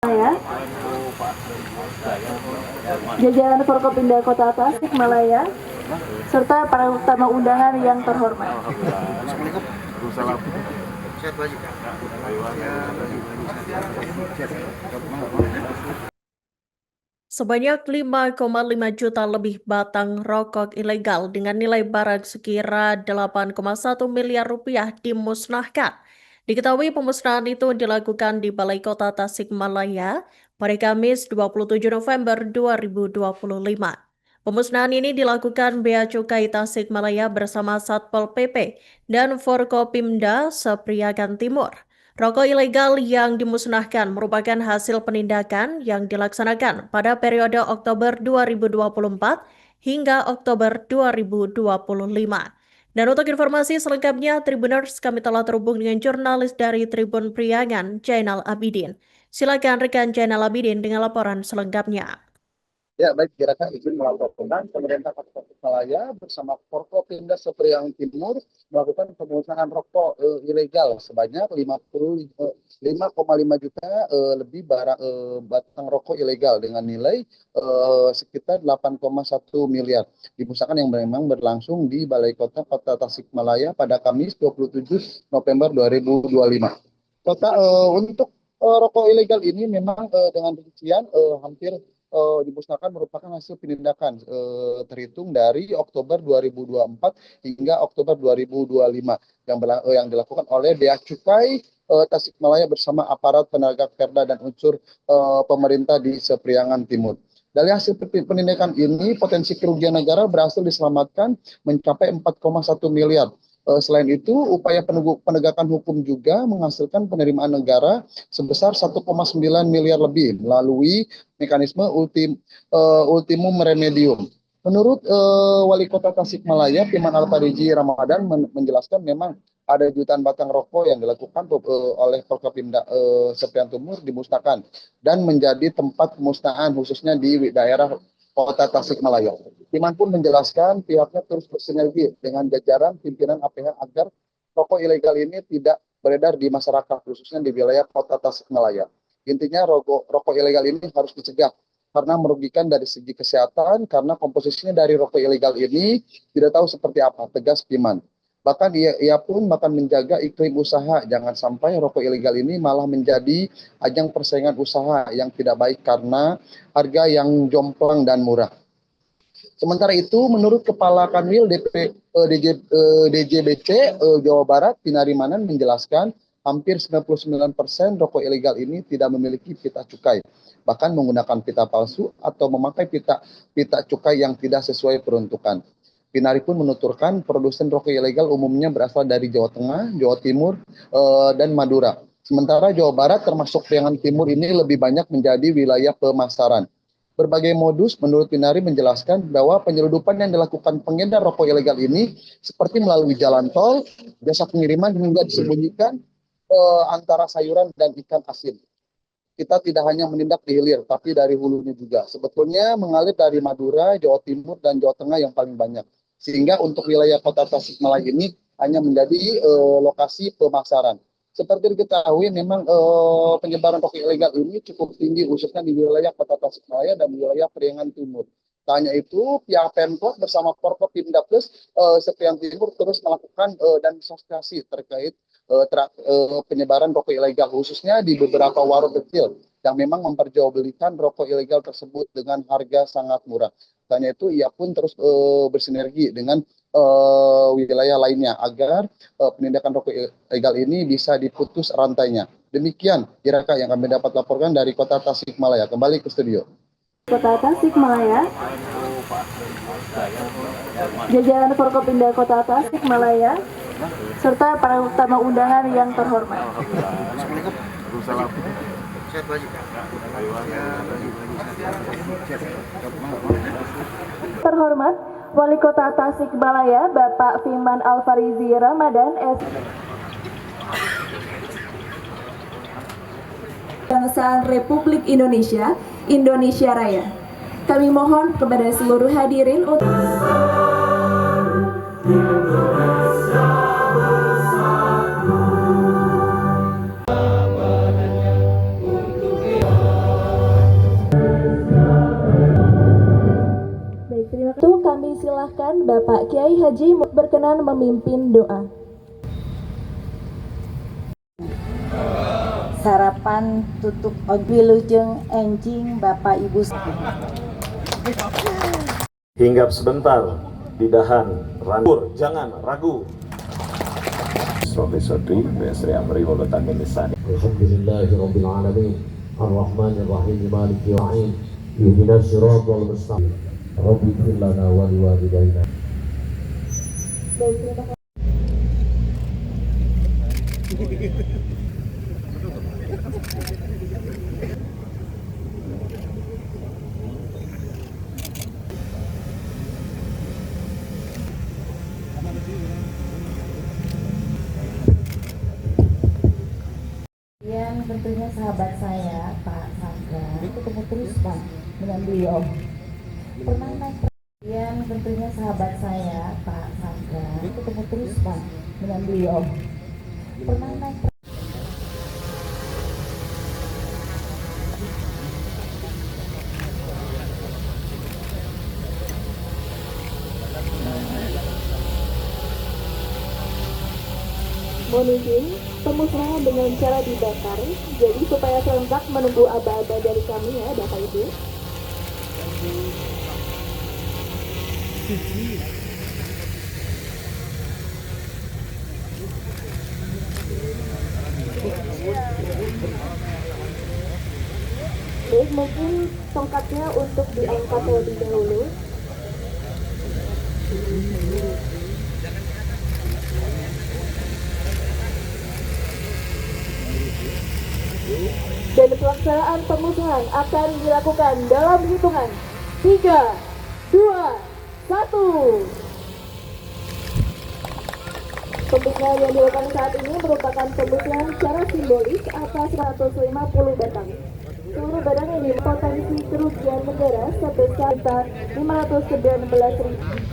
Ya, jajaran Forkopimda Kota Tasikmalaya, serta para tamu undangan yang terhormat. Sebanyak 5,5 juta lebih batang rokok ilegal dengan nilai barang sekira 8,1 miliar rupiah dimusnahkan. Diketahui pemusnahan itu dilakukan di Balai Kota Tasikmalaya pada Kamis 27 November 2025. Pemusnahan ini dilakukan Bea Cukai Tasikmalaya bersama Satpol PP dan Forkopimda Sepriagan Timur. Rokok ilegal yang dimusnahkan merupakan hasil penindakan yang dilaksanakan pada periode Oktober 2024 hingga Oktober 2025. Dan untuk informasi selengkapnya, Tribuners, kami telah terhubung dengan jurnalis dari Tribun Priangan, Jainal Abidin. Silakan rekan Jainal Abidin dengan laporan selengkapnya. Ya, baik, kira-kira izin melaporkan pemerintah Kota Tasikmalaya bersama Forkopimda Sepriangan Timur melakukan pemusnahan rokok ilegal sebanyak 5,5 juta lebih barang batang rokok ilegal dengan nilai sekitar 8,1 miliar. Dimusnahkan yang memang berlangsung di Balai Kota Tasikmalaya pada Kamis 27 November 2025. Untuk rokok ilegal ini memang dengan rincian hampir dimusnahkan merupakan hasil penindakan terhitung dari Oktober 2024 hingga Oktober 2025 yang dilakukan oleh Bea Cukai Tasikmalaya bersama aparat penegak perda dan unsur pemerintah di Sepriangan Timur. Dari hasil penindakan ini, potensi kerugian negara berhasil diselamatkan mencapai 4,1 miliar. Selain itu, upaya penegakan hukum juga menghasilkan penerimaan negara sebesar 1,9 miliar lebih melalui mekanisme ultimum remedium. Menurut Wali Kota Tasikmalaya, Firman Alpariji Ramadan menjelaskan memang ada jutaan batang rokok yang dilakukan oleh Forkopimda Sepriangan Timur dimusnahkan dan menjadi tempat pemusnahan khususnya di daerah Kota Tasikmalaya. Firman pun menjelaskan pihaknya terus bersinergi dengan jajaran pimpinan APH agar rokok ilegal ini tidak beredar di masyarakat khususnya di wilayah Kota Tasikmalaya. Intinya rokok ilegal ini harus dicegah karena merugikan dari segi kesehatan karena komposisinya dari rokok ilegal ini tidak tahu seperti apa, tegas Firman. Bahkan ia pun menjaga iklim usaha, jangan sampai rokok ilegal ini malah menjadi ajang persaingan usaha yang tidak baik karena harga yang jomplang dan murah. Sementara itu, menurut Kepala Kanwil DJBC Jawa Barat, Pinari Manan menjelaskan hampir 99% rokok ilegal ini tidak memiliki pita cukai, bahkan menggunakan pita palsu atau memakai pita cukai yang tidak sesuai peruntukan. Pinari pun menuturkan produsen rokok ilegal umumnya berasal dari Jawa Tengah, Jawa Timur, dan Madura. Sementara Jawa Barat termasuk Priangan Timur ini lebih banyak menjadi wilayah pemasaran. Berbagai modus menurut Pinari menjelaskan bahwa penyeludupan yang dilakukan pengedar rokok ilegal ini seperti melalui jalan tol, jasa pengiriman hingga disembunyikan antara sayuran dan ikan asin. Kita tidak hanya menindak di hilir, tapi dari hulunya juga. Sebetulnya mengalir dari Madura, Jawa Timur, dan Jawa Tengah yang paling banyak. Sehingga untuk wilayah Kota Tasikmalaya ini hanya menjadi lokasi pemasaran. Seperti diketahui, memang penyebaran rokok ilegal ini cukup tinggi, khususnya di wilayah Kota Tasikmalaya dan wilayah Priangan Timur. Tak hanya itu, pihak Pemkot bersama Forkopimda Plus Sepriangan Timur terus melakukan dan sosialisasi terkait penyebaran rokok ilegal, khususnya di beberapa warung kecil yang memang memperjualbelikan rokok ilegal tersebut dengan harga sangat murah. Hanya itu, ia pun terus bersinergi dengan wilayah lainnya agar penindakan rokok ilegal ini bisa diputus rantainya. Demikian kira-kira yang kami dapat laporkan dari Kota Tasikmalaya. Kembali ke studio. Kota Tasikmalaya, jajaran Forkopimda Kota Tasikmalaya, serta para tamu undangan yang terhormat. Terhormat Wali Kota Tasikmalaya Bapak Firman Alfarizi Ramadan Kebangsaan Republik Indonesia, Indonesia Raya. Kami mohon kepada seluruh hadirin untuk persilahkan Bapak Kiai Haji berkenan memimpin doa. Sarapan tutup wilujeng enjing Bapak Ibu. Hinggap sebentar di dahan randur, jangan ragu. Sotri Besri Amri Wolotan Misani. Alhamdulillahirabbil alamin arrahmanir rahim maliki yaumiddin ihdinas siratal mustaqim rabbi ighfir lana wa liwalidayna. Yang tentunya sahabat saya Pak Sandra ketemu terus Pak dengan beliau. Pernah naik yang tentunya sahabat saya Pak Sandra ketemu terus Pak dengan beliau. Pernah naik Mohon izin, pemusnahan dengan cara dibakar, jadi supaya serentak menunggu aba-aba dari kami ya Bapak Ibu. Baik, mungkin tongkatnya untuk diangkat terlebih dahulu. Dan pelaksanaan pemusnahan akan dilakukan dalam hitungan 3, 2, 1. Pemusnahan yang dilakukan saat ini merupakan pemusnahan secara simbolis atas 150 batang. Seluruh batang ini potensi kerugian negara sebesar 519.000.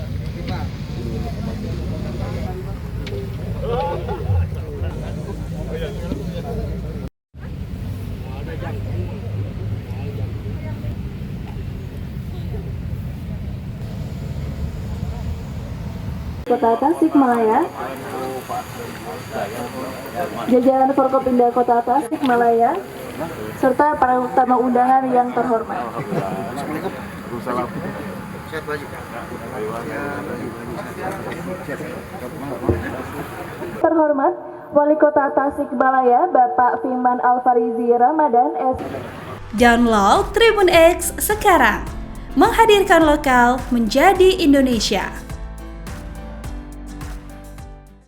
Kota Tasikmalaya, jajaran Forkopimda Kota Tasikmalaya, serta para tamu undangan yang terhormat. Terhormat Wali Kota Tasikmalaya Bapak Firman Alfarizi Ramadan S. Download Tribun X sekarang, menghadirkan lokal menjadi Indonesia.